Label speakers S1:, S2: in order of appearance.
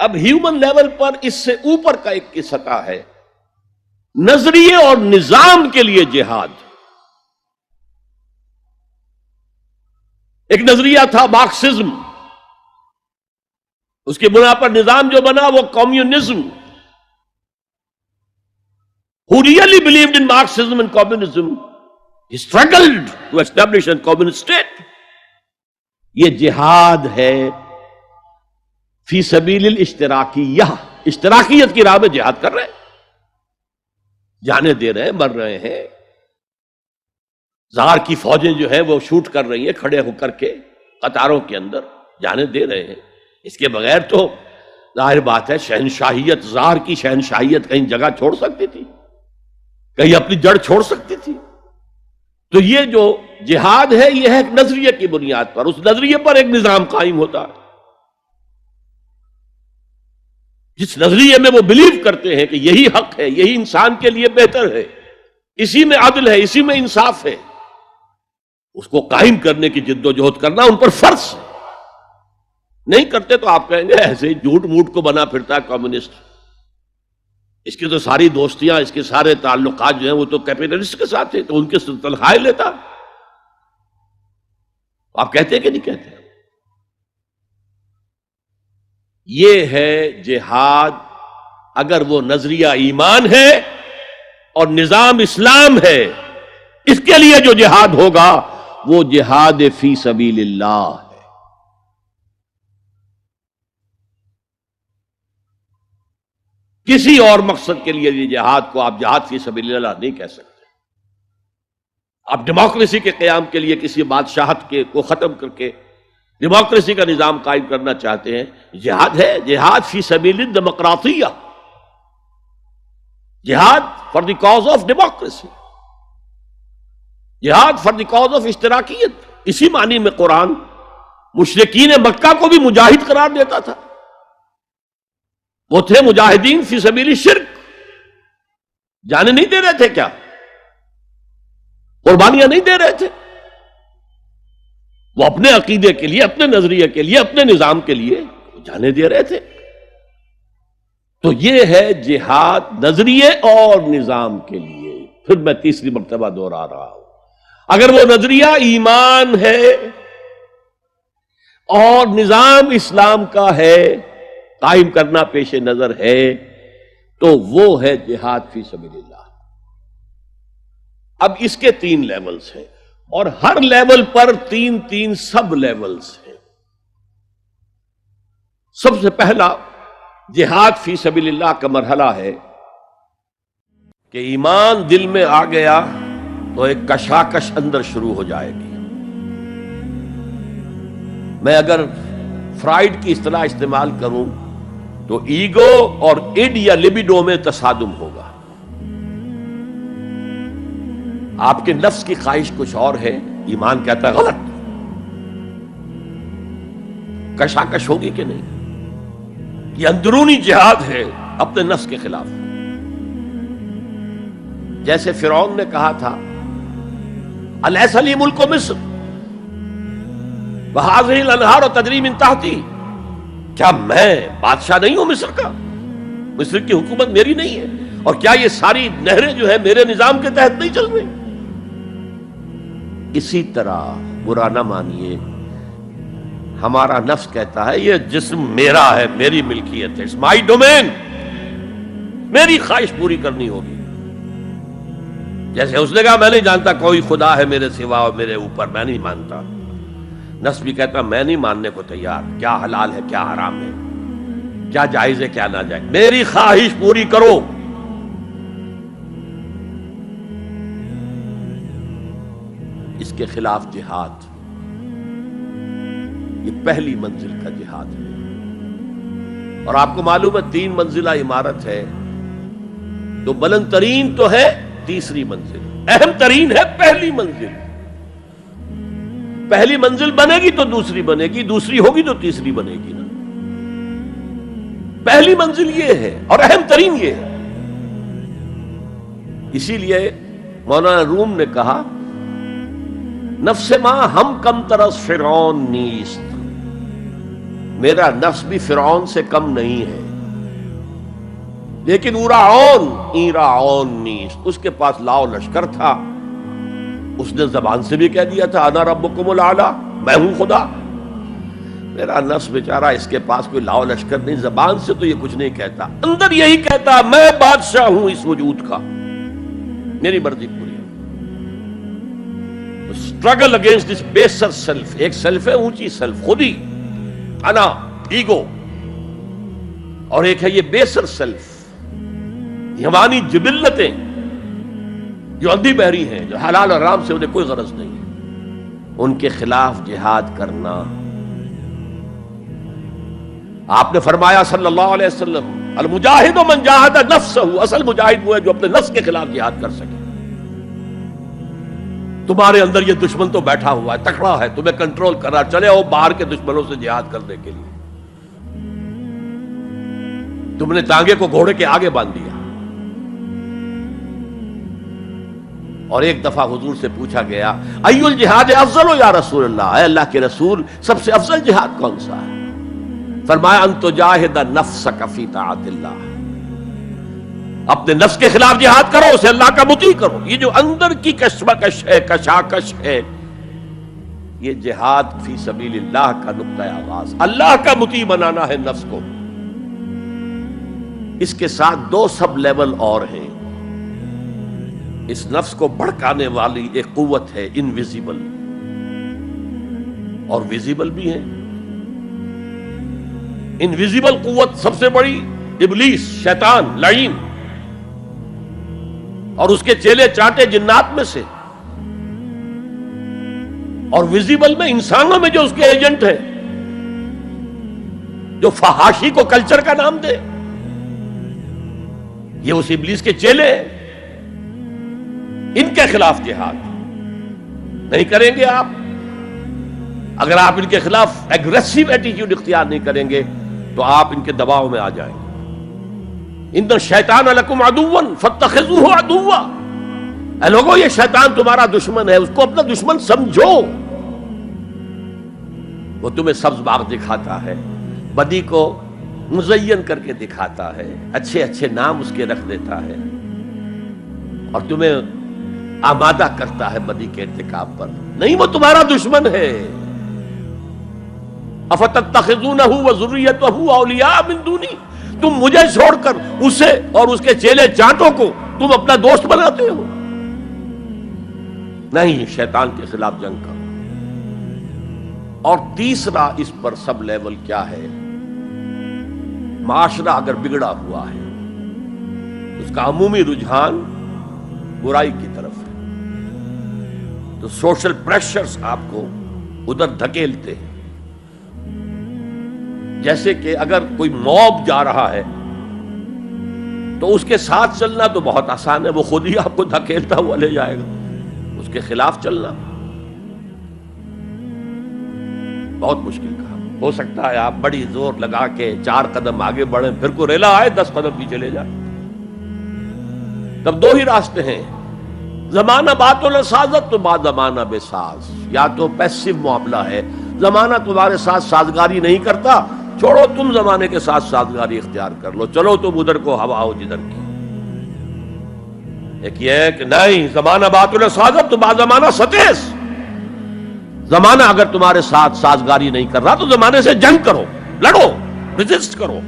S1: اب human level پر اس سے اوپر کا ایک کی سطح ہے نظریے اور نظام کے لیے جہاد. ایک نظریہ تھا مارکسزم، اس کی بنا پر نظام جو بنا وہ communism. Who really believed in Marxism and communism, he struggled to establish a communist state. یہ جہاد ہے فی سبیل الاشتراکیہ، اشتراکیت کی راہ میں جہاد کر رہے ہیں، جانے دے رہے ہیں، مر رہے ہیں. زار کی فوجیں جو ہیں وہ شوٹ کر رہی ہیں کھڑے ہو کر کے قطاروں کے اندر، جانے دے رہے ہیں. اس کے بغیر تو ظاہر بات ہے شہنشاہیت، زار کی شہنشاہیت کہیں جگہ چھوڑ سکتی تھی، کہیں اپنی جڑ چھوڑ سکتی تھی. تو یہ جو جہاد ہے یہ ہے ایک نظریے کی بنیاد پر، اس نظریے پر ایک نظام قائم ہوتا ہے. جس نظریے میں وہ بلیو کرتے ہیں کہ یہی حق ہے، یہی انسان کے لیے بہتر ہے، اسی میں عدل ہے، اسی میں انصاف ہے، اس کو قائم کرنے کی جد و جہد کرنا ان پر فرض ہے. نہیں کرتے تو آپ کہیں گے ایسے ہی جھوٹ موٹ کو بنا پھرتا ہے کمیونسٹ، اس کی تو ساری دوستیاں، اس کے سارے تعلقات جو ہیں وہ تو کیپٹلسٹ کے ساتھ ہیں، تو ان کے تنخواہیں لیتا. آپ کہتے ہیں کہ نہیں کہتے؟ یہ ہے جہاد. اگر وہ نظریہ ایمان ہے اور نظام اسلام ہے، اس کے لیے جو جہاد ہوگا وہ جہاد فی سبیل اللہ ہے. کسی اور مقصد کے لیے یہ جہاد کو آپ جہاد فی سبیل اللہ نہیں کہہ سکتے. آپ ڈیموکریسی کے قیام کے لیے کسی بادشاہت کو ختم کر کے ڈیموکریسی کا نظام قائم کرنا چاہتے ہیں، جہاد ہے. جہاد فی سبیل الدیمقراطیہ، جہاد for the cause of democracy, جہاد فار دی کاز آف اشتراکیت. اسی معنی میں قرآن مشرکین مکہ کو بھی مجاہد قرار دیتا تھا. وہ تھے مجاہدین فی سبیل الشرک، جانے نہیں دے رہے تھے، کیا قربانیاں نہیں دے رہے تھے، وہ اپنے عقیدے کے لیے، اپنے نظریے کے لیے، اپنے نظام کے لیے جانے دے رہے تھے. تو یہ ہے جہاد نظریے اور نظام کے لیے. پھر میں تیسری مرتبہ دوہرا رہا ہوں، اگر وہ نظریہ ایمان ہے اور نظام اسلام کا ہے، قائم کرنا پیش نظر ہے، تو وہ ہے جہاد فی سبیل اللہ. اب اس کے 3 لیولز ہیں اور ہر لیول پر 3 سب لیولز ہیں. سب سے پہلا جہاد فی سبیل اللہ کا مرحلہ ہے کہ ایمان دل میں آ گیا تو ایک کشاکش اندر شروع ہو جائے گی. میں اگر فرائیڈ کی اصطلاح استعمال کروں تو ایگو اور اڈ یا لبیڈو میں تصادم ہوگا. آپ کے نفس کی خواہش کچھ اور ہے، ایمان کہتا ہے غلط. کشاکش ہوگی کہ نہیں؟ یہ اندرونی جہاد ہے اپنے نفس کے خلاف. جیسے فرعون نے کہا تھا الیس لی ملک مصر وہذہ الانہار تجری من تحتی، کیا میں بادشاہ نہیں ہوں مصر کا؟ مصر کی حکومت میری نہیں ہے؟ اور کیا یہ ساری نہریں جو ہے میرے نظام کے تحت نہیں چل رہی؟ اسی طرح برا نہ مانیے، ہمارا نفس کہتا ہے یہ جسم میرا ہے، میری ملکیت ہے، اٹس مائی ڈومین، میری خواہش پوری کرنی ہوگی. جیسے اس نے کہا میں نہیں جانتا کوئی خدا ہے میرے سوا اور میرے اوپر، میں نہیں مانتا. نفس بھی کہتا میں نہیں ماننے کو تیار، کیا حلال ہے کیا حرام ہے، کیا جائز ہے کیا ناجائز، میری خواہش پوری کرو. اس کے خلاف جہاد، یہ پہلی منزل کا جہاد ہے. اور آپ کو معلوم ہے 3 منزلہ عمارت ہے، تو بلند ترین تو ہے تیسری منزل، اہم ترین ہے پہلی منزل. پہلی منزل بنے گی تو دوسری بنے گی، دوسری ہوگی تو تیسری بنے گی نا. پہلی منزل یہ ہے اور اہم ترین یہ ہے. اسی لیے مولانا روم نے کہا نفس ما ہم کم ترس فرعون نیست، میرا نفس بھی فرعون سے کم نہیں ہے، لیکن ایراعون نیست، اس کے پاس لاؤ لشکر تھا، اس نے زبان سے بھی کہہ دیا تھا انا ربکم الاعلی، میں ہوں خدا۔ میرا نفس بیچارہ، اس کے پاس کوئی لاؤ لشکر نہیں، زبان سے تو یہ کچھ نہیں کہتا، اندر یہی کہتا میں بادشاہ ہوں اس وجود کا، میری مرضی پوری ہے۔ اسٹرگل اگینسٹ دس بیسر سیلف، ایک سیلف ہے اونچی سیلف، خود ہی، انا، ایگو، اور ایک ہے یہ بیسر سیلف، ہماری جبلتیں جو اندھی بہری ہیں، جو حلال اور حرام سے انہیں کوئی غرض نہیں ہے، ان کے خلاف جہاد کرنا۔ آپ نے فرمایا صلی اللہ علیہ وسلم المجاہد من جاہد نفسہ، اصل مجاہد وہ ہے جو اپنے نفس کے خلاف جہاد کر سکے۔ تمہارے اندر یہ دشمن تو بیٹھا ہوا ہے، تکڑا ہے، تمہیں کنٹرول کرنا، چلے وہ باہر کے دشمنوں سے جہاد کرنے کے لیے، تم نے ٹانگے کو گھوڑے کے آگے باندھ دیا۔ اور ایک دفعہ حضور سے پوچھا گیا ای الجہاد افضل یا رسول اللہ، اے اللہ کے رسول سب سے افضل جہاد کون سا ہے؟ فرمایا ان تجاہد نفسک فی طاعت اللہ، اپنے نفس کے خلاف جہاد کرو، اسے اللہ کا مطیع کرو۔ یہ جو اندر کی کشمکش ہے، کشاکش ہے، یہ جہاد فی سبیل اللہ کا نقطہ آغاز، اللہ کا مطیع بنانا ہے نفس کو۔ اس کے ساتھ دو سب لیول اور ہیں، اس نفس کو بھڑکانے والی ایک قوت ہے انویزیبل، اور ویزیبل بھی ہے۔ انویزیبل قوت سب سے بڑی ابلیس، شیطان لعین، اور اس کے چیلے چانٹے جنات میں سے، اور ویزیبل میں انسانوں میں جو اس کے ایجنٹ ہیں، جو فحاشی کو کلچر کا نام دے، یہ اس ابلیس کے چیلے ہیں۔ ان کے خلاف جہاد نہیں کریں گے آپ، اگر آپ ان کے خلاف ایگریسو ایٹیٹیوڈ اختیار نہیں کریں گے تو آپ ان کے دباؤ میں آ جائیں گے۔ ان الشیطان لکم عدوا فاتخذوہ عدوا، اے لوگوں یہ شیطان تمہارا دشمن ہے، اس کو اپنا دشمن سمجھو۔ وہ تمہیں سبز باغ دکھاتا ہے، بدی کو مزین کر کے دکھاتا ہے، اچھے اچھے نام اس کے رکھ دیتا ہے، اور تمہیں آمادہ کرتا ہے بدی کے ارتکاب پر۔ نہیں، وہ تمہارا دشمن ہے۔ افتتخذونہ وذریتہ اولیاء من دونی، تم مجھے چھوڑ کر اسے اور اس کے چیلے چانٹوں کو تم اپنا دوست بناتے ہو۔ نہیں، شیطان کے خلاف جنگ کرو۔ اور تیسرا اس پر سب لیول کیا ہے؟ معاشرہ اگر بگڑا ہوا ہے، اس کا عمومی رجحان برائی کی طرف ہے، تو سوشل پریشرز آپ کو ادھر دھکیلتے ہیں۔ جیسے کہ اگر کوئی موب جا رہا ہے تو اس کے ساتھ چلنا تو بہت آسان ہے، وہ خود ہی آپ کو دھکیلتا ہوا لے جائے گا۔ اس کے خلاف چلنا بہت مشکل کام۔ ہو سکتا ہے آپ بڑی زور لگا کے 4 قدم آگے بڑھیں، پھر کوئی ریلا آئے 10 قدم پیچھے لے جائے۔ تب 2 ہی راستے ہیں، زمانہ بات سازت تو بعد زمانہ بے ساز، یا تو پیسو معاملہ ہے، زمانہ تمہارے ساتھ سازگاری نہیں کرتا، چھوڑو تم زمانے کے ساتھ سازگاری اختیار کر لو، چلو تم ادھر کو ہوا ہو جدھر کی۔ ایک یہ ہے کہ نہیں، زمانہ بات سازت تو بعد زمانہ ستیس، زمانہ اگر تمہارے ساتھ سازگاری نہیں کر رہا تو زمانے سے جنگ کرو، لڑو، ریزسٹ کرو۔